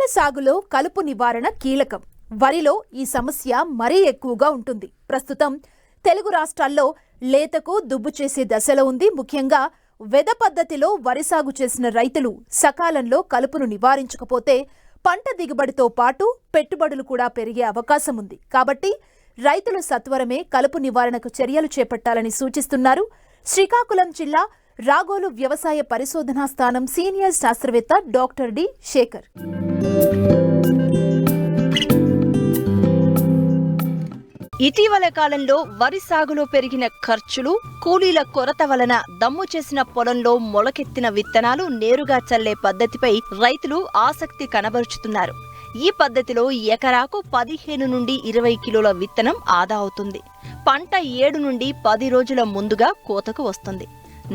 మొక్కల సాగులో కలుపు నివారణ కీలకం. వరిలో ఈ సమస్య మరీ ఎక్కువగా ఉంటుంది. ప్రస్తుతం తెలుగు రాష్ట్రాల్లో లేతకు దుబ్బు చేసే దశలో ఉంది. ముఖ్యంగా వెద పద్ధతిలో వరి సాగు చేసిన రైతులు సకాలంలో కలుపును నివారించకపోతే పంట దిగుబడితో పాటు పెట్టుబడులు కూడా పెరిగే అవకాశం ఉంది. కాబట్టి రైతులు సత్వరమే కలుపు నివారణకు చర్యలు చేపట్టాలని సూచిస్తున్నారు శ్రీకాకుళం జిల్లా రాగోలు వ్యవసాయ పరిశోధనా స్థానం సీనియర్ శాస్త్రవేత్త డాక్టర్ డి శేఖర్. ఇటీవల కాలంలో వరి సాగులో పెరిగిన ఖర్చులు, కూలీల కొరత వలన దమ్ము చేసిన పొలంలో మొలకెత్తిన విత్తనాలు నేరుగా చల్లే పద్ధతిపై రైతులు ఆసక్తి కనబరుచుతున్నారు. ఈ పద్ధతిలో ఎకరాకు 15 నుండి 20 కిలోల విత్తనం ఆదా అవుతుంది. పంట 7 నుండి 10 రోజుల ముందుగా కోతకు వస్తుంది.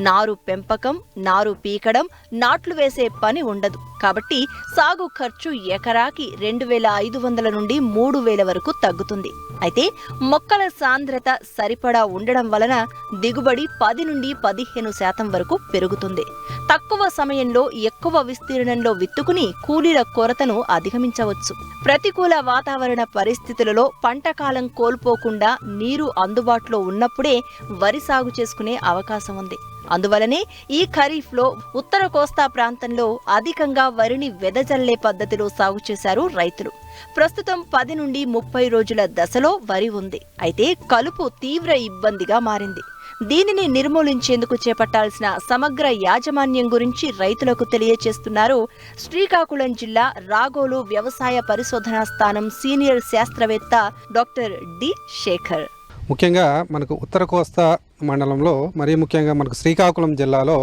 నారు పెంపకం, నారు పీకడం, నాట్లు వేసే పని ఉండదు. కాబట్టి సాగు ఖర్చు ఎకరాకి 2500 నుండి 3000 వరకు తగ్గుతుంది. అయితే మొక్కల సాంద్రత సరిపడా ఉండడం వలన దిగుబడి 10 నుండి 15% వరకు పెరుగుతుంది. తక్కువ సమయంలో ఎక్కువ విస్తీర్ణంలో విత్తుకుని కూలీల కొరతను అధిగమించవచ్చు. ప్రతికూల వాతావరణ పరిస్థితులలో పంట కాలం కోల్పోకుండా నీరు అందుబాటులో ఉన్నప్పుడే వరి సాగు చేసుకునే అవకాశం ఉంది. అందువలనే ఈ ఖరీఫ్లో ఉత్తర కోస్తా ప్రాంతంలో అధికంగా వరిని వెదజల్లే పద్ధతిలో సాగు చేశారు రైతులు. ప్రస్తుతం 10 నుండి 30 రోజుల దశలో వరి ఉంది. అయితే కలుపు తీవ్ర ఇబ్బందిగా మారింది. దీనిని నిర్మూలించేందుకు చేపట్టాల్సిన సమగ్ర యాజమాన్యం గురించి రైతులకు తెలియచేస్తున్నారు శ్రీకాకుళం జిల్లా రాగోలు వ్యవసాయ పరిశోధనా స్థానం సీనియర్ శాస్త్రవేత్త డాక్టర్ డి శేఖర్. ముఖ్యంగా మనకు ఉత్తర కోస్తా మండలంలో, మరీ ముఖ్యంగా మనకు శ్రీకాకుళం జిల్లాలో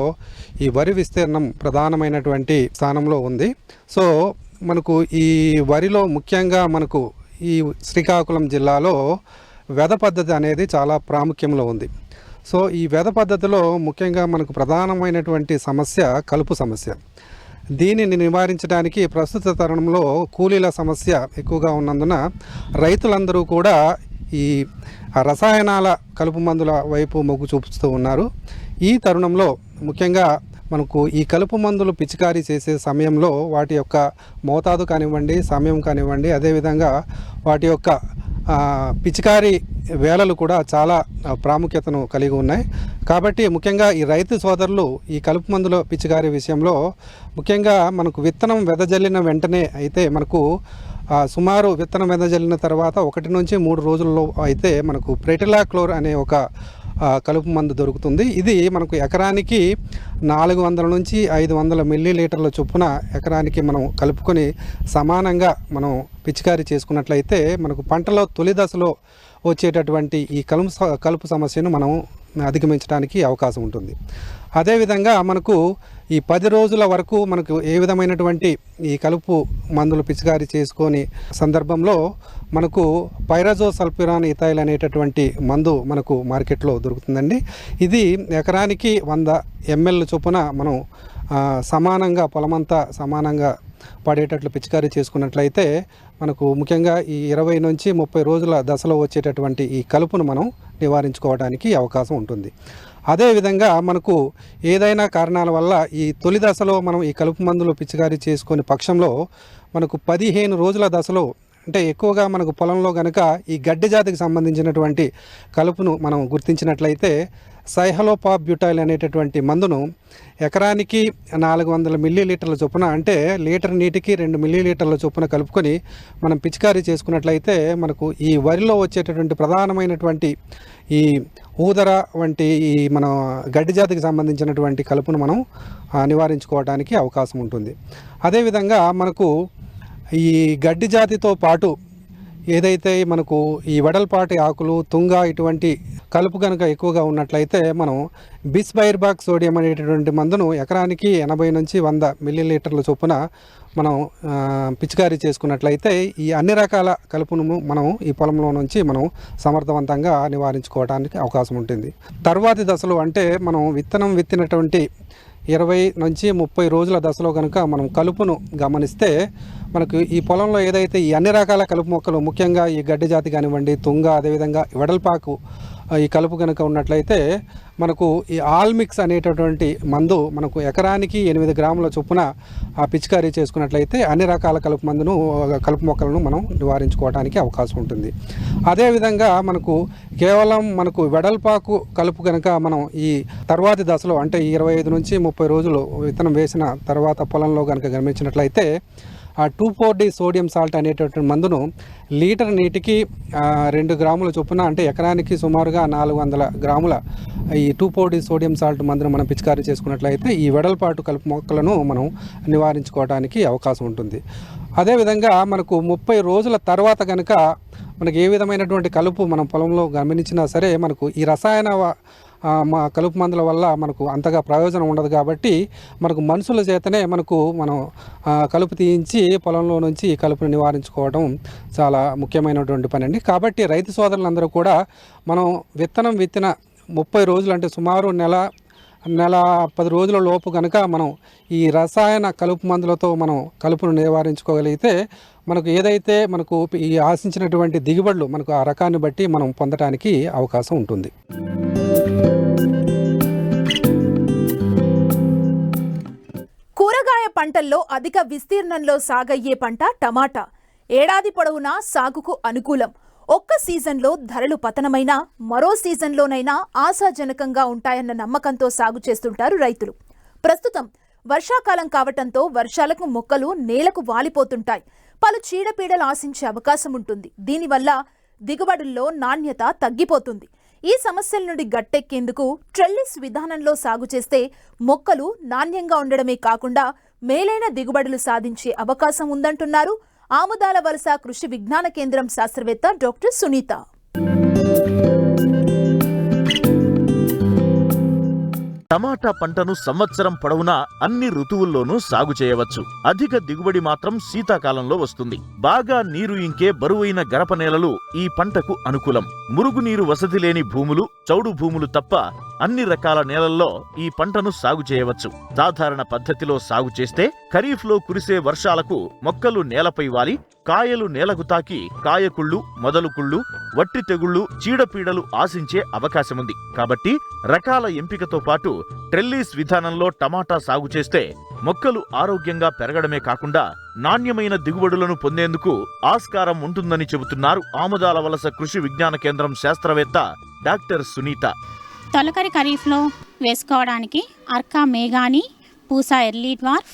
ఈ వరి విస్తీర్ణం ప్రధానమైనటువంటి స్థానంలో ఉంది. సో మనకు ఈ వరిలో ముఖ్యంగా మనకు ఈ శ్రీకాకుళం జిల్లాలో వెద పద్ధతి అనేది చాలా ప్రాముఖ్యంలో ఉంది. సో ఈ వెద పద్ధతిలో ముఖ్యంగా మనకు ప్రధానమైనటువంటి సమస్య కలుపు సమస్య. దీనిని నివారించడానికి ప్రస్తుత తరుణంలో కూలీల సమస్య ఎక్కువగా ఉన్నందున రైతులందరూ కూడా ఈ రసాయనాల కలుపు మందుల వైపు మొగ్గు చూపుతూ ఉన్నారు. ఈ తరుణంలో ముఖ్యంగా మనకు ఈ కలుపు మందులు పిచికారీ చేసే సమయంలో వాటి యొక్క మోతాదు కానివ్వండి, సమయం కానివ్వండి, అదేవిధంగా వాటి యొక్క పిచికారీ వేళలు కూడా చాలా ప్రాముఖ్యతను కలిగి ఉన్నాయి. కాబట్టి ముఖ్యంగా ఈ రైతు సోదరులు ఈ కలుపు మందుల పిచికారీ విషయంలో ముఖ్యంగా మనకు విత్తనం వెదజల్లిన వెంటనే అయితే మనకు సుమారు విత్తనం వెదజల్లిన తర్వాత 1 నుంచి 3 రోజుల్లో అయితే మనకు ప్రెటిలాక్లోర్ అనే ఒక కలుపు మందు దొరుకుతుంది. ఇది మనకు ఎకరానికి 400 నుంచి 500 మిల్లీలీటర్ల చొప్పున ఎకరానికి మనం కలుపుకొని సమానంగా మనం పిచికారీ చేసుకున్నట్లయితే మనకు పంటలో తొలి దశలో వచ్చేటటువంటి ఈ కలుపు సమస్యను మనం అధిగమించడానికి అవకాశం ఉంటుంది. అదేవిధంగా మనకు ఈ 10 రోజుల వరకు మనకు ఏ విధమైనటువంటి ఈ కలుపు మందులు పిచికారీ చేసుకొని సందర్భంలో మనకు పైరాజోసల్ఫ్యూరాన్ ఇథైల్ అనేటటువంటి మందు మనకు మార్కెట్లో దొరుకుతుందండి. ఇది ఎకరానికి 100 ml చొప్పున మనం సమానంగా పొలమంతా సమానంగా పడేటట్లు పిచికారీ చేసుకున్నట్లయితే మనకు ముఖ్యంగా ఈ 20 నుంచి 30 రోజుల దశలో వచ్చేటటువంటి ఈ కలుపును మనం నివారించుకోవడానికి అవకాశం ఉంటుంది. అదేవిధంగా మనకు ఏదైనా కారణాల వల్ల ఈ తొలి దశలో మనం ఈ కలుపు మందులు పిచికారీ చేసుకునే పక్షంలో మనకు 15 రోజుల దశలో అంటే ఎక్కువగా మనకు పొలంలో కనుక ఈ గడ్డి జాతికి సంబంధించినటువంటి కలుపును మనం గుర్తించినట్లయితే సైహలోపాబ్యూటైల్ అనేటటువంటి మందును ఎకరానికి 400 మిల్లీలీటర్ల చొప్పున అంటే లీటర్ నీటికి 2 మిల్లీలీటర్ల చొప్పున కలుపుకొని మనం పిచికారీ చేసుకున్నట్లయితే మనకు ఈ వరిలో వచ్చేటటువంటి ప్రధానమైనటువంటి ఈ ఊదర వంటి ఈ మన గడ్డి జాతికి సంబంధించినటువంటి కలుపును మనం నివారించుకోవడానికి అవకాశం ఉంటుంది. అదేవిధంగా మనకు ఈ గడ్డి జాతితో పాటు ఏదైతే మనకు ఈ వెడల్పాటి ఆకులు, తుంగ ఇటువంటి కలుపు కనుక ఎక్కువగా ఉన్నట్లయితే మనం బిస్బైర్బాక్ సోడియం అనేటటువంటి మందును ఎకరానికి 80 నుంచి 100 మిల్లీలీటర్ల చొప్పున మనం పిచికారీ చేసుకున్నట్లయితే ఈ అన్ని రకాల కలుపును మనం ఈ పొలంలో నుంచి మనం సమర్థవంతంగా నివారించుకోవడానికి అవకాశం ఉంటుంది. తర్వాతి దశలో అంటే మనం విత్తనం విత్తినటువంటి 20 నుంచి 30 రోజుల దశలో కనుక మనం కలుపును గమనిస్తే మనకు ఈ పొలంలో ఏదైతే ఈ అన్ని రకాల కలుపు మొక్కలు ముఖ్యంగా ఈ గడ్డి జాతి కానివ్వండి, తుంగ, అదేవిధంగా వెడల్పాకు ఈ కలుపు కనుక ఉన్నట్లయితే మనకు ఈ ఆల్మిక్స్ అనేటటువంటి మందు మనకు ఎకరానికి 8 గ్రాముల చొప్పున పిచికారీ చేసుకున్నట్లయితే అన్ని రకాల కలుపు మొక్కలను మనం నివారించుకోవడానికి అవకాశం ఉంటుంది. అదేవిధంగా మనకు వెడల్పాకు కలుపు కనుక మనం ఈ తర్వాతి దశలో అంటే 25 నుంచి 30 రోజులు విత్తనం వేసిన తర్వాత పొలంలో కనుక గమనించినట్లయితే ఆ 2,4-D సోడియం సాల్ట్ అనేటటువంటి మందును లీటర్ నీటికి 2 గ్రాముల చొప్పున అంటే ఎకరానికి సుమారుగా 400 గ్రాముల ఈ 2,4-D సోడియం సాల్ట్ మందును మనం పిచికారీ చేసుకున్నట్లయితే ఈ వెడల్పాటు కలుపు మొక్కలను మనం నివారించుకోవడానికి అవకాశం ఉంటుంది. అదేవిధంగా మనకు 30 రోజుల తర్వాత కనుక మనకి ఏ విధమైనటువంటి కలుపు మనం పొలంలో గమనించినా సరే మనకు ఈ రసాయన కలుపు మందుల వల్ల మనకు అంతగా ప్రయోజనం ఉండదు. కాబట్టి మనకు మనుషుల చేతనే మనం కలుపు తీయించి పొలంలో నుంచి ఈ కలుపును నివారించుకోవడం చాలా ముఖ్యమైనటువంటి పని అండి. కాబట్టి రైతు సోదరులందరూ కూడా మనం విత్తనం విత్తిన 30 రోజులు అంటే సుమారు నెల 10 రోజుల లోపు కనుక మనం ఈ రసాయన కలుపు మందులతో మనం కలుపును నివారించుకోగలిగితే మనకు ఏదైతే మనకు ఈ ఆశించినటువంటి దిగుబడులు మనకు ఆ రకాన్ని బట్టి మనం పొందడానికి అవకాశం ఉంటుంది. కూరగాయ పంటల్లో అధిక విస్తీర్ణంలో సాగయ్యే పంట టమాటా. ఏడాది పొడవునా సాగుకు అనుకూలం. ఒక్క సీజన్లో ధరలు పతనమైనా మరో సీజన్లోనైనా ఆశాజనకంగా ఉంటాయన్న నమ్మకంతో సాగు చేస్తుంటారు రైతులు. ప్రస్తుతం వర్షాకాలం కావటంతో వర్షాలకు మొక్కలు నేలకు వాలిపోతుంటాయి. పలు చీడపీడలు ఆశించే అవకాశం ఉంటుంది. దీనివల్ల దిగుబడుల్లో నాణ్యత తగ్గిపోతుంది. ఈ సమస్యల నుండి గట్టెక్కేందుకు ట్రెల్లిస్ విధానంలో సాగు చేస్తే మొక్కలు నాణ్యంగా ఉండడమే కాకుండా మేలైన దిగుబడులు సాధించే అవకాశం ఉందంటున్నారు ఆముదాల వలస కృషి విజ్ఞాన కేంద్రం శాస్త్రవేత్త డాక్టర్ సునీత. టమాటా పంటను సంవత్సరం పొడవునా అన్ని ఋతువుల్లోనూ సాగు చేయవచ్చు. అధిక దిగుబడి మాత్రం శీతాకాలంలో వస్తుంది. బాగా నీరు ఇంకే బరువైన గరప నేలలు ఈ పంటకు అనుకూలం. మురుగునీరు వసతి లేని భూములు, చౌడు భూములు తప్ప అన్ని రకాల నేలల్లో ఈ పంటను సాగు చేయవచ్చు. సాధారణ పద్ధతిలో సాగు చేస్తే ఖరీఫ్లో కురిసే వర్షాలకు మొక్కలు నేలపై వాలి కాయలు నేలకు తాకి కాయకుళ్ళు, మొదలుకుళ్ళు, వట్టి తెగుళ్లు, చీడపీడలు ఆశించే అవకాశముంది. కాబట్టి రకాల ఎంపికతో పాటు ట్రెల్లీస్ విధానంలో టమాటా సాగు చేస్తే మొక్కలు ఆరోగ్యంగా పెరగడమే కాకుండా నాణ్యమైన దిగుబడులను పొందేందుకు ఆస్కారం ఉంటుందని చెబుతున్నారు ఆముదాల వలస కృషి విజ్ఞాన కేంద్రం శాస్త్రవేత్త డాక్టర్ సునీత. తొలకరి ఖరీఫ్లో వేసుకోవడానికి అర్కా మేఘాని, పూసా ఎర్లీ డ్వార్ఫ్,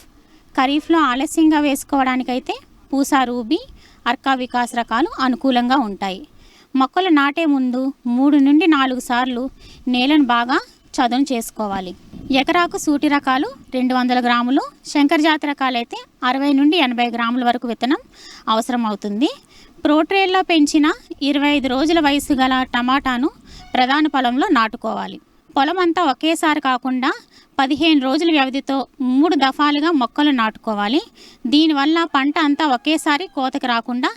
ఖరీఫ్లో ఆలస్యంగా వేసుకోవడానికైతే పూసా రూబీ, అర్కా వికాస్ రకాలు అనుకూలంగా ఉంటాయి. మొక్కలు నాటే ముందు 3 నుండి 4 సార్లు నేలను బాగా చదును చేసుకోవాలి. ఎకరాకు సూటి రకాలు 200 గ్రాములు, శంకర్ జాతి రకాలైతే 60 నుండి 80 గ్రాముల వరకు విత్తనం అవసరం అవుతుంది. ప్రోట్రేల్లో పెంచిన 25 రోజుల వయసు గల టమాటాను ప్రధాన పొలంలో నాటుకోవాలి. పొలం అంతా ఒకేసారి కాకుండా 15 రోజుల వ్యవధితో 3 దఫాలుగా మొక్కలు నాటుకోవాలి. దీనివల్ల పంట అంతా ఒకేసారి కోతకు రాకుండా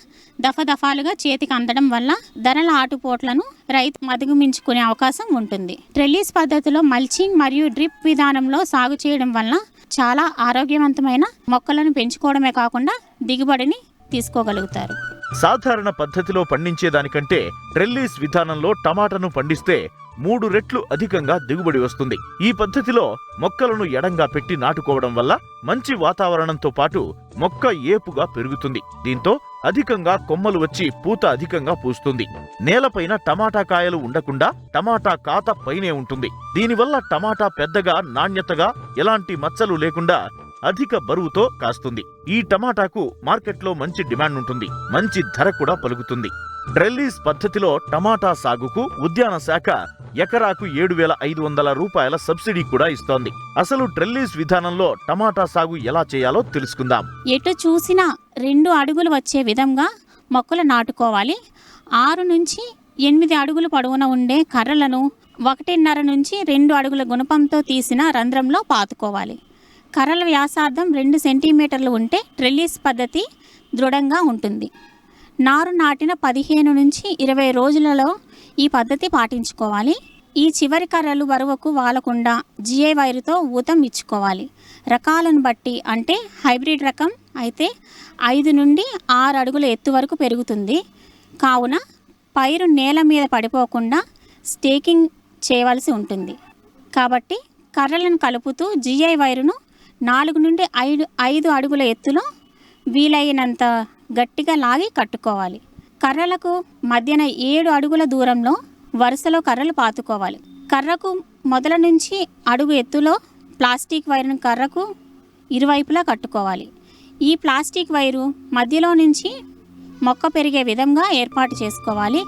దఫాలుగా చేతికి అందడం వల్ల ధరల ఆటుపోట్లను రైతు అధిగమించుకునే అవకాశం ఉంటుంది. ట్రెల్లీస్ పద్ధతిలో మల్చింగ్ మరియు డ్రిప్ విధానంలో సాగు చేయడం వల్ల చాలా ఆరోగ్యవంతమైన మొక్కలను పెంచుకోవడమే కాకుండా దిగుబడిని తీసుకోగలుగుతారు. సాధారణ పద్ధతిలో పండించేదానికంటే ట్రెల్లీస్ విధానంలో టమాటాను పండిస్తే 3 రెట్లు అధికంగా దిగుబడి వస్తుంది. ఈ పద్ధతిలో మొక్కలను ఎడంగా పెట్టి నాటుకోవడం వల్ల మంచి వాతావరణంతో పాటు మొక్క ఏపుగా పెరుగుతుంది. దీంతో అధికంగా కొమ్మలు వచ్చి పూత అధికంగా పూస్తుంది. నేలపైన టమాటా కాయలు ఉండకుండా టమాటా కాత పైనే ఉంటుంది. దీనివల్ల టమాటా పెద్దగా, నాణ్యతగా, ఎలాంటి మచ్చలు లేకుండా అధిక బరువుతో కాస్తుంది. ఈ టమాటాకు మార్కెట్లో మంచి డిమాండ్ ఉంటుంది. మంచి ధర కూడా పలుకుతుంది. ట్రెల్లీస్ పద్ధతిలో టమాటా సాగుకు ఉద్యాన శాఖ ఎకరాకు 7,500 రూపాయల సబ్సిడీ కూడా ఇస్తోంది. అసలు ట్రెల్లీస్ విధానంలో టమాటా సాగు ఎలా చేయాలో తెలుసుకుందాం. ఎటు చూసినా 2 అడుగులు వచ్చే విధంగా మొక్కలు నాటుకోవాలి. 6 నుంచి 8 అడుగుల పొడవున ఉండే కర్రలను 1.5 నుంచి 2 అడుగుల గుణపంతో తీసిన రంధ్రంలో పాతుకోవాలి. కర్రల వ్యాసార్థం 2 సెంటీమీటర్లు ఉంటే ట్రెల్లీస్ పద్ధతి దృఢంగా ఉంటుంది. నారు నాటిన 15 నుంచి 20 రోజులలో ఈ పద్ధతి పాటించుకోవాలి. ఈ చివరి కర్రలు బరువుకు వాలకుండా జిఐ వైరుతో ఊతం ఇచ్చుకోవాలి. రకాలను బట్టి అంటే హైబ్రిడ్ రకం అయితే 5 నుండి 6 అడుగుల ఎత్తు వరకు పెరుగుతుంది. కావున పైరు నేల మీద పడిపోకుండా స్టేకింగ్ చేయవలసి ఉంటుంది. కాబట్టి కర్రలను కలుపుతూ జిఐ వైరును 4 నుండి 5 అడుగుల ఎత్తులో వీలైనంత గట్టిగా లాగి కట్టుకోవాలి. కర్రలకు మధ్యన 7 అడుగుల దూరంలో వరుసలో కర్రలు పాతుకోవాలి. కర్రకు మొదల నుంచి అడుగు ఎత్తులో ప్లాస్టిక్ వైరును కర్రకు ఇరువైపులా కట్టుకోవాలి. ఈ ప్లాస్టిక్ వైరు మధ్యలో నుంచి మొక్క పెరిగే విధంగా ఏర్పాటు చేసుకోవాలి.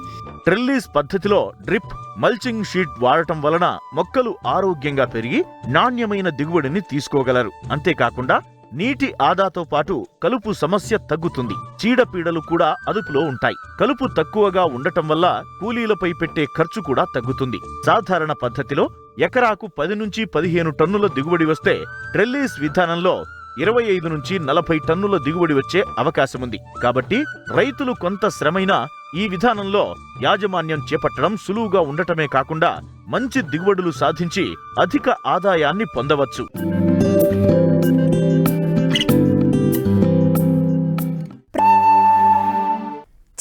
ట్రెల్లీస్ పద్ధతిలో డ్రిప్, మల్చింగ్ షీట్ వాడటం వలన మొక్కలు ఆరోగ్యంగా పెరిగి నాణ్యమైన దిగుబడిని తీసుకోగలరు. అంతేకాకుండా నీటి ఆదాతో పాటు కలుపు సమస్య తగ్గుతుంది. చీడపీడలు కూడా అదుపులో ఉంటాయి. కలుపు తక్కువగా ఉండటం వల్ల కూలీలపై పెట్టే ఖర్చు కూడా తగ్గుతుంది. సాధారణ పద్ధతిలో ఎకరాకు 10 నుంచి 15 టన్నుల దిగుబడి వస్తే ట్రెల్లీస్ విధానంలో 25 నుంచి 40 టన్నుల దిగుబడి వచ్చే అవకాశముంది. కాబట్టి రైతులు కొంత శ్రమైనా ఈ విధానంలో యాజమాన్యం చేపట్టడం సులువుగా ఉండటమే కాకుండా మంచి దిగుబడులు సాధించి అధిక ఆదాయాన్ని పొందవచ్చు.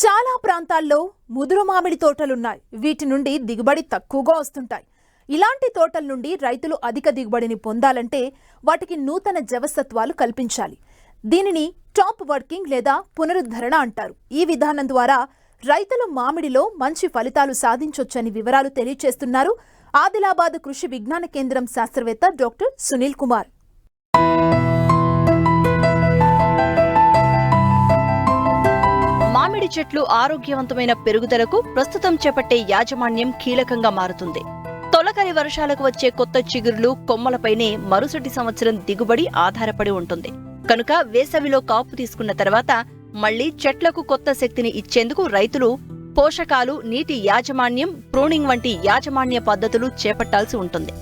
చాలా ప్రాంతాల్లో ముదురు మామిడి తోటలున్నాయి. వీటి నుండి దిగుబడి తక్కువగా వస్తుంటాయి. ఇలాంటి తోటల నుండి రైతులు అధిక దిగుబడిని పొందాలంటే వాటికి నూతన జవసత్వాలు కల్పించాలి. దీనిని టాప్ వర్కింగ్ లేదా పునరుద్ధరణ అంటారు. ఈ విధానం ద్వారా రైతులు మామిడిలో మంచి ఫలితాలు సాధించొచ్చని వివరాలు తెలియజేస్తున్నారు ఆదిలాబాద్ కృషి విజ్ఞాన కేంద్రం శాస్త్రవేత్త డాక్టర్ సునీల్ కుమార్. మామిడి చెట్లు ఆరోగ్యవంతమైన పెరుగుదలకు ప్రస్తుతం చేపట్టే యాజమాన్యం కీలకంగా మారుతుంది. తొలకరి వర్షాలకు వచ్చే కొత్త చిగుర్లు, కొమ్మలపైనే మరుసటి సంవత్సరం దిగుబడి ఆధారపడి ఉంటుంది. కనుక వేసవిలో కాపు తీసుకున్న తర్వాత మళ్లీ చెట్లకు కొత్త శక్తిని ఇచ్చేందుకు రైతులు పోషకాలు, నీటి యాజమాన్యం, ప్రూనింగ్ వంటి యాజమాన్య పద్ధతులు చేపట్టాల్సి ఉంటుంది.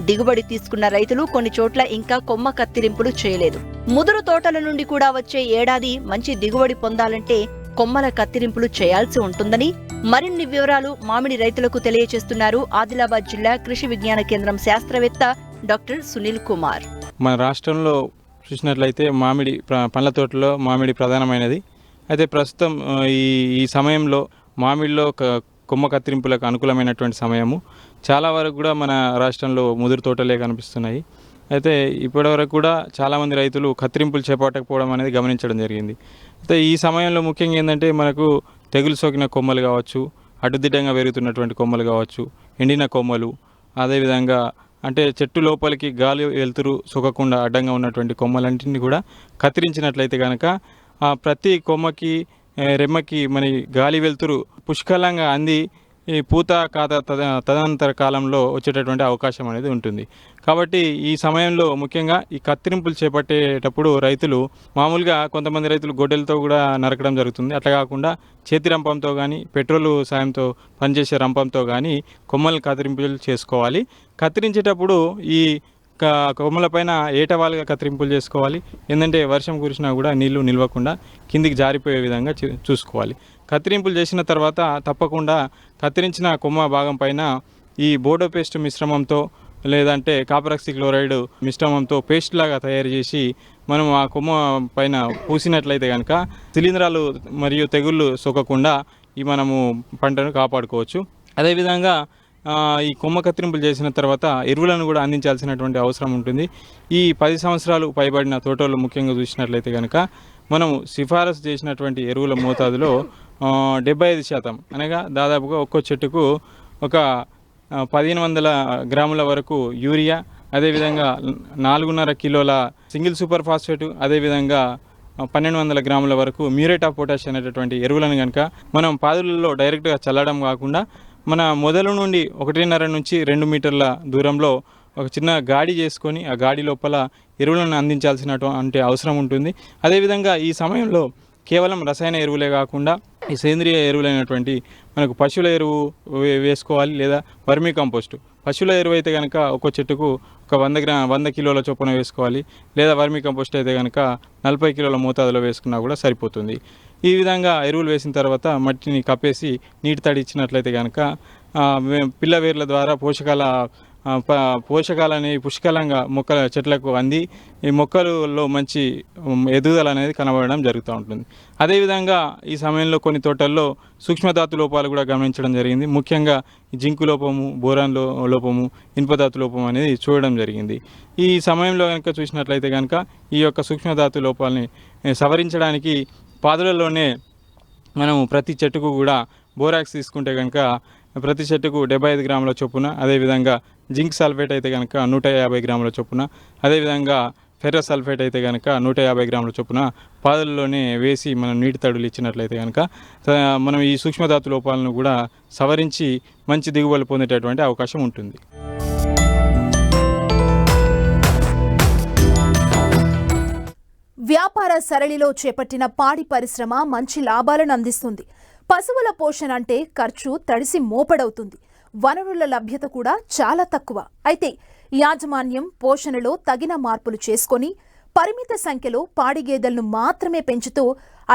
దిగుబడి తీసుకున్న రైతులు కొన్ని చోట్ల ఇంకా కొమ్మ కత్తిరింపులు చేయలేదు. ముదురు తోటల నుండి కూడా వచ్చే ఏడాది మంచి దిగుబడి పొందాలంటే కొమ్మల కత్తిరింపులు చేయాల్సి ఉంటుందని మరిన్ని వివరాలు మామిడి రైతులకు తెలియజేస్తున్నారు ఆదిలాబాద్ జిల్లా కృషి విజ్ఞాన కేంద్రం శాస్త్రవేత్త డాక్టర్ సునీల్ కుమార్. మన రాష్ట్రంలో చూసినట్లయితే మామిడి పండ్ల తోటలో మామిడి ప్రధానమైనది. అయితే ప్రస్తుతం ఈ సమయంలో మామిడిలో కొమ్మ కత్తిరింపులకు అనుకూలమైనటువంటి సమయము. చాలా వరకు కూడా మన రాష్ట్రంలో ముదురు తోటలే కనిపిస్తున్నాయి. అయితే ఇప్పటివరకు కూడా చాలామంది రైతులు కత్తిరింపులు చేపట్టకపోవడం అనేది గమనించడం జరిగింది. అయితే ఈ సమయంలో ముఖ్యంగా ఏంటంటే మనకు తెగులు సోకిన కొమ్మలు కావచ్చు, అడ్డుదిడ్డంగా పెరుగుతున్నటువంటి కొమ్మలు కావచ్చు, ఎండిన కొమ్మలు, అదేవిధంగా అంటే చెట్టు లోపలికి గాలి వెలుతురు సోకకుండా అడ్డంగా ఉన్నటువంటి కొమ్మలన్నింటినీ కూడా కత్తిరించినట్లయితే కనుక ప్రతి కొమ్మకి రెమ్మకి మన గాలి వెలుతురు పుష్కలంగా అంది ఈ పూత కాత తదనంతర కాలంలో వచ్చేటటువంటి అవకాశం అనేది ఉంటుంది. కాబట్టి ఈ సమయంలో ముఖ్యంగా ఈ కత్తిరింపులు చేపట్టేటప్పుడు రైతులు మామూలుగా కొంతమంది రైతులు గొడ్డలతో కూడా నరకడం జరుగుతుంది. అట్లా కాకుండా చేతి రంపంతో కానీ పెట్రోల్ సాయంతో పనిచేసే రంపంతో కానీ కొమ్మలు కత్తిరింపులు చేసుకోవాలి. కత్తిరించేటప్పుడు ఈ కొమ్మలపైన ఏటవాలుగా కత్తిరింపులు చేసుకోవాలి. ఏంటంటే వర్షం కురిసినా కూడా నీళ్లు నిల్వకుండా కిందికి జారిపోయే విధంగా చూసుకోవాలి. కత్తిరింపులు చేసిన తర్వాత తప్పకుండా కత్తిరించిన కొమ్మ భాగం పైన ఈ బోడో పేస్ట్ మిశ్రమంతో లేదంటే కాపరాక్సి క్లోరైడ్ మిశ్రమంతో పేస్ట్ లాగా తయారు చేసి మనం ఆ కొమ్మ పైన పూసినట్లయితే కనుక శిలీంధ్రాలు మరియు తెగుళ్ళు సోకకుండా ఈ మనము పంటను కాపాడుకోవచ్చు. అదేవిధంగా ఈ కొమ్మ కత్తిరింపులు చేసిన తర్వాత ఎరువులను కూడా అందించాల్సినటువంటి అవసరం ఉంటుంది. ఈ 10 సంవత్సరాలు పైబడిన తోటలు ముఖ్యంగా చూసినట్లయితే కనుక మనము సిఫారసు చేసినటువంటి ఎరువుల మోతాదులో 75% అనగా దాదాపుగా ఒక్కో చెట్టుకు ఒక 1500 గ్రాముల వరకు యూరియా, అదేవిధంగా 4.5 కిలోల సింగిల్ సూపర్ ఫాస్ఫేట్, అదేవిధంగా 1200 గ్రాముల వరకు మ్యూరేట్ ఆఫ్ పొటాష్ అనేటటువంటి ఎరువులను కనుక మనం పాదులలో డైరెక్ట్గా చల్లడం కాకుండా మన మొదలు నుండి 1.5 నుంచి 2 మీటర్ల దూరంలో ఒక చిన్న గాడి చేసుకొని ఆ గాడి లోపల ఎరువులను అందించాల్సినటువంటి అవసరం ఉంటుంది. అదేవిధంగా ఈ సమయంలో కేవలం రసాయన ఎరువులే కాకుండా ఈ సేంద్రియ ఎరువులైనటువంటి మనకు పశువుల ఎరువు వేసుకోవాలి, లేదా వర్మీ కంపోస్టు. పశువుల ఎరువు అయితే కనుక ఒక్కో చెట్టుకు ఒక 100 కిలోల చొప్పున వేసుకోవాలి, లేదా వర్మీ కంపోస్ట్ అయితే కనుక 40 కిలోల మోతాదులో వేసుకున్నా కూడా సరిపోతుంది. ఈ విధంగా ఎరువులు వేసిన తర్వాత మట్టిని కప్పేసి నీటి తడి ఇచ్చినట్లయితే కనుక పిల్ల వేర్ల ద్వారా పోషకాల పోషకాలు అనేవి పుష్కలంగా చెట్లకు అంది ఈ మొక్కలలో మంచి ఎదుగుదల అనేది కనబడడం జరుగుతూ ఉంటుంది. అదేవిధంగా ఈ సమయంలో కొన్ని తోటల్లో సూక్ష్మధాతు లోపాలు కూడా గమనించడం జరిగింది. ముఖ్యంగా జింకు లోపము, బోరాన్ లోపము, ఇనుపధాతు లోపం అనేది చూడడం జరిగింది. ఈ సమయంలో కనుక చూసినట్లయితే కనుక ఈ యొక్క సూక్ష్మధాతు లోపాలని సవరించడానికి పాదులలోనే మనము ప్రతి చెట్టుకు కూడా బోరాక్స్ తీసుకుంటే కనుక ప్రతి చెట్టుకు 75 గ్రాముల చొప్పున, అదేవిధంగా జింక్ సల్ఫేట్ అయితే కనుక 150 గ్రాముల చొప్పున, అదేవిధంగా ఫెర్రస్ సల్ఫేట్ అయితే కనుక 150 గ్రాముల చొప్పున పాదుల్లోనే వేసి మనం నీటి తడులు ఇచ్చినట్లయితే కనుక మనం ఈ సూక్ష్మధాతు లోపాలను కూడా సవరించి మంచి దిగుబడులు పొందేటటువంటి అవకాశం ఉంటుంది. వ్యాపార సరళిలో చేపట్టిన పాడి పరిశ్రమ మంచి లాభాలను అందిస్తుంది. పశువుల పోషణ అంటే ఖర్చు తడిసి మోపడవుతుంది. వనరుల లభ్యత కూడా చాలా తక్కువ. అయితే యాజమాన్యం పోషణలో తగిన మార్పులు చేసుకొని పరిమిత సంఖ్యలో పాడి గేదెలను మాత్రమే పెంచుతూ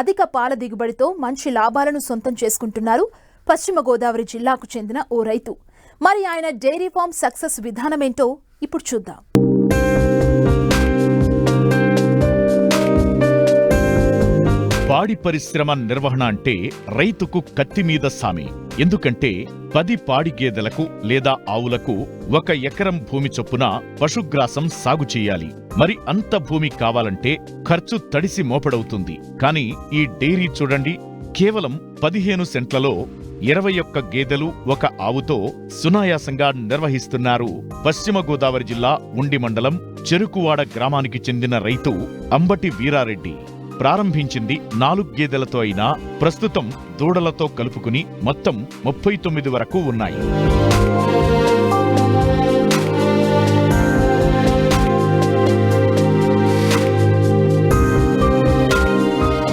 అధిక పాల దిగుబడితో మంచి లాభాలను సొంతం చేసుకుంటున్నారు పశ్చిమ గోదావరి జిల్లాకు చెందిన ఓ రైతు. మరి ఆయన డైరీ ఫామ్ సక్సెస్ విధానమేంటో ఇప్పుడు చూద్దాం. పాడి పరిశ్రమ నిర్వహణ అంటే రైతుకు కత్తి మీద సామి. ఎందుకంటే 10 పాడి గేదెలకు లేదా ఆవులకు 1 ఎకరం భూమి చొప్పున పశుగ్రాసం సాగు చేయాలి. మరి అంత భూమి కావాలంటే ఖర్చు తడిసి మోపడవుతుంది. కానీ ఈ డైరీ చూడండి, కేవలం 15 సెంట్లలో 21 గేదెలు 1 ఆవుతో సునాయాసంగా నిర్వహిస్తున్నారు పశ్చిమ గోదావరి జిల్లా ఉండి మండలం చెరుకువాడ గ్రామానికి చెందిన రైతు అంబటి వీరారెడ్డి. ప్రారంభించింది 4 గేదెలతో అయినా ప్రస్తుతం దూడలతో కలుపుకుని మొత్తం 39 వరకు ఉన్నాయి.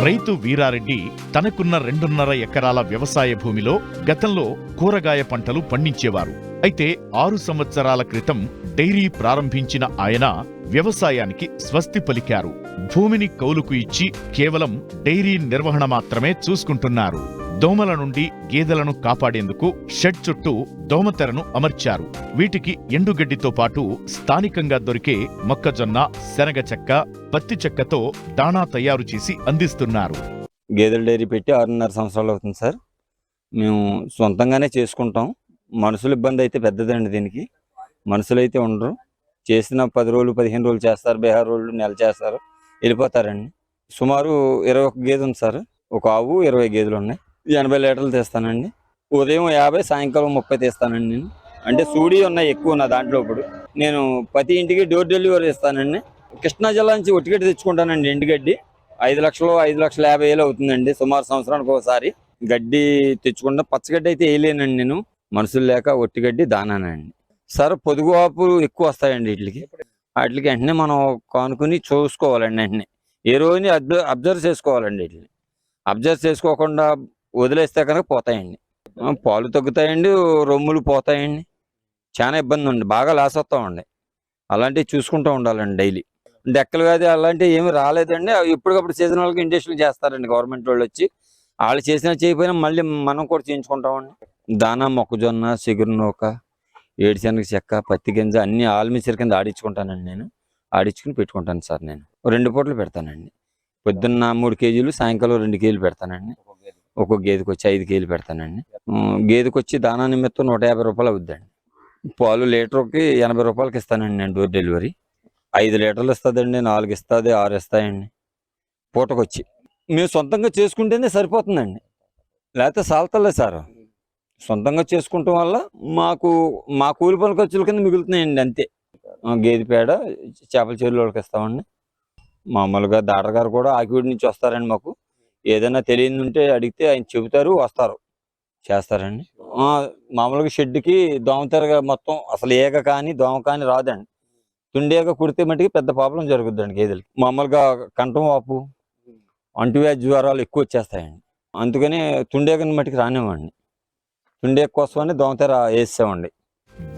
రైతు వీరారెడ్డి తనకున్న 2.5 ఎకరాల వ్యవసాయ భూమిలో గతంలో కూరగాయ పంటలు పండించేవారు. అయితే 6 సంవత్సరాల క్రితం డైరీ ప్రారంభించిన ఆయన వ్యవసాయానికి స్వస్తి పలికారు. భూమిని కౌలుకు ఇచ్చి కేవలం డైరీ నిర్వహణ మాత్రమే చూసుకుంటున్నారు. దోమల నుండి గేదెలను కాపాడేందుకు షెడ్ చుట్టూ దోమతెరను అమర్చారు. వీటికి ఎండుగడ్డితో పాటు స్థానికంగా దొరికే మొక్కజొన్న, శనగ చెక్క, పత్తి చెక్కతో దాణా తయారు చేసి అందిస్తున్నారు. గేదెల డైరీ పెట్టి 6.5 సంవత్సరాలు అవుతుంది సార్. మేము సొంతంగానే చేసుకుంటాం. మనుషుల ఇబ్బంది అయితే పెద్దదండి. దీనికి మనుషులు అయితే ఉండరు. చేసిన 10 రోజులు 15 రోజులు చేస్తారు, 16 రోజులు నెల చేస్తారు, వెళ్ళిపోతారండి. సుమారు 21 గేదె ఉంది సార్. 1 ఆవు 20 గేదెలు ఉన్నాయి. 80 లీటర్లు తీస్తానండి. ఉదయం 50, సాయంకాలం 30 తీస్తానండి నేను. అంటే సూడి ఉన్నాయి ఎక్కువ నా దాంట్లో. ఇప్పుడు నేను ప్రతి ఇంటికి డోర్ డెలివరీ ఇస్తానండి. కృష్ణా జిల్లా నుంచి ఒట్టిగడ్డి తెచ్చుకుంటానండి. ఎండుగడ్డి 5,50,000 అవుతుందండి సుమారు సంవత్సరానికి ఒకసారి. గడ్డి తెచ్చుకుంటా. పచ్చగడ్డి అయితే వేయలేనండి నేను, మనుషులు లేక. ఒట్టిగడ్డి దానానండి సార్. పొదుగు ఆపులు ఎక్కువ వస్తాయండి వీటికి. వాటికి వెంటనే మనం కానుకుని చూసుకోవాలండి. వెంటనే ఏ రోజుని అబ్జర్వ్ చేసుకోవాలండి. వీటిని అబ్జర్వ్ చేసుకోకుండా వదిలేస్తే కనుక పోతాయండి. పాలు తగ్గుతాయండి, రొమ్ములు పోతాయండి. చాలా ఇబ్బంది ఉంది, బాగా లాస్ వస్తామండి. అలాంటివి చూసుకుంటూ ఉండాలండి డైలీ. డెక్కలు వ్యాధి అలాంటివి ఏమి రాలేదండి. ఎప్పటికప్పుడు సీజనల్గా ఇండస్ట్రీలు చేస్తారండి గవర్నమెంట్ వాళ్ళు వచ్చి. వాళ్ళు చేసినా చేయకపోయినా మళ్ళీ మనం కూడా చేయించుకుంటామండి. దానా మొక్కజొన్న, చిగురు నూక, ఏడుశనగ చెక్క, పత్తి గింజ అన్ని ఆల్మిసర్ కింద ఆడించుకుంటానండి. నేను ఆడించుకుని పెట్టుకుంటాను సార్. నేను 2 పూటలు పెడతానండి. పొద్దున్న 3 కేజీలు, సాయంకాలం 2 కేజీలు పెడతానండి. ఒక్కొక్క గేదెకి వచ్చి 5 కేజీలు పెడతానండి. గేదెకి వచ్చి దానా నిమిత్తం 150 రూపాయలు అవుద్దండి. పాలు లీటర్కి 80 రూపాయలకి ఇస్తానండి నేను డోర్ డెలివరీ. 5 లీటర్లు ఇస్తుందండి, 4 ఇస్తుంది, 6 ఇస్తాయండి పూటకొచ్చి. మేము సొంతంగా చేసుకుంటేనే సరిపోతుందండి, లేకపోతే సాల్తలే సార్. సొంతంగా చేసుకుంటాం వల్ల మా కూలి పనుల ఖర్చుల కింద మిగులుతున్నాయండి అంతే. గేదె పేడ చేపల చెరువులోకి ఇస్తామండి. మామూలుగా డాక్టర్ గారు కూడా ఆకివీడి నుంచి వస్తారండి. మాకు ఏదైనా తెలియని ఉంటే అడిగితే ఆయన చెబుతారు, వస్తారు, చేస్తారండి. మామూలుగా షెడ్కి దోమతెరగా మొత్తం అసలు ఏగ కానీ దోమ కానీ రాదండి. తుండేగ కుడితే మట్టికి పెద్ద ప్రాబ్లం జరుగుద్దండి గేదెలకి. మామూలుగా కంఠం వాపు, అంటువ్యాధి జ్వరాలు ఎక్కువ వచ్చేస్తాయండి. అందుకని తుండేగని మట్టికి రానివ్వండి. తుండే కోసమని దోమతెర వేసామండి.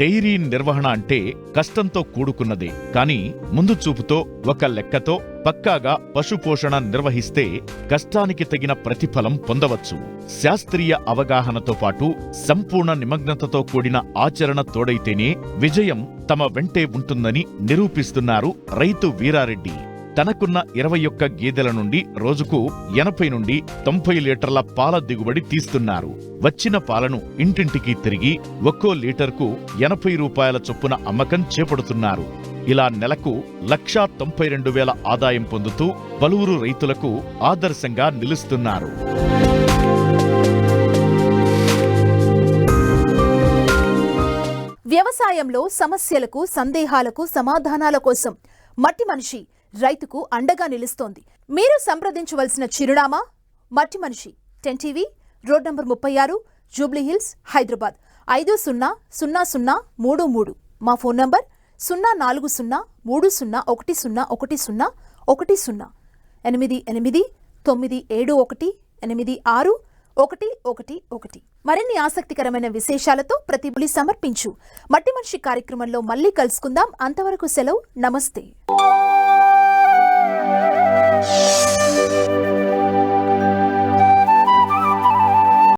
డైరీ నిర్వహణ అంటే కష్టంతో కూడుకున్నదే, కానీ ముందు చూపుతో ఒక లెక్కతో పక్కాగా పశుపోషణ నిర్వహిస్తే కష్టానికి తగిన ప్రతిఫలం పొందవచ్చు. శాస్త్రీయ అవగాహనతో పాటు సంపూర్ణ నిమగ్నతతో కూడిన ఆచరణ తోడైతేనే విజయం తమ వెంటే ఉంటుందని నిరూపిస్తున్నారు రైతు వీరారెడ్డి. తనకున్న 21 గేదెల నుండి రోజుకు 80 నుండి 90 లీటర్ల పాల దిగుబడి తీస్తున్నారు. వచ్చిన పాలను ఇంటింటికి తిరిగి ఒక్కో లీటర్కు 80 రూపాయల చొప్పున అమ్మకం చేపడుతున్నారు. ఇలా నెలకు 1,92,000 ఆదాయం పొందుతూ పలువురు రైతులకు ఆదర్శంగా నిలుస్తున్నారు. వ్యవసాయంలో సమస్యలకు, సందేహాలకు సమాధానాల కోసం మట్టి మనిషి రైతుకు అండగా నిలుస్తోంది. మీరు సంప్రదించవలసిన చిరునామా మట్టి మనిషి 10 TV, road number 36, Jubilee hills, Hyderabad 500033. మా ఫోన్ నంబర్ 0403010110 8897186111. మరిన్ని ఆసక్తికరమైన విశేషాలతో ప్రతి బులి సమర్పించు మట్టి మనిషి కార్యక్రమంలో మళ్ళీ కలుసుకుందాం. అంతవరకు సెలవు. నమస్తే.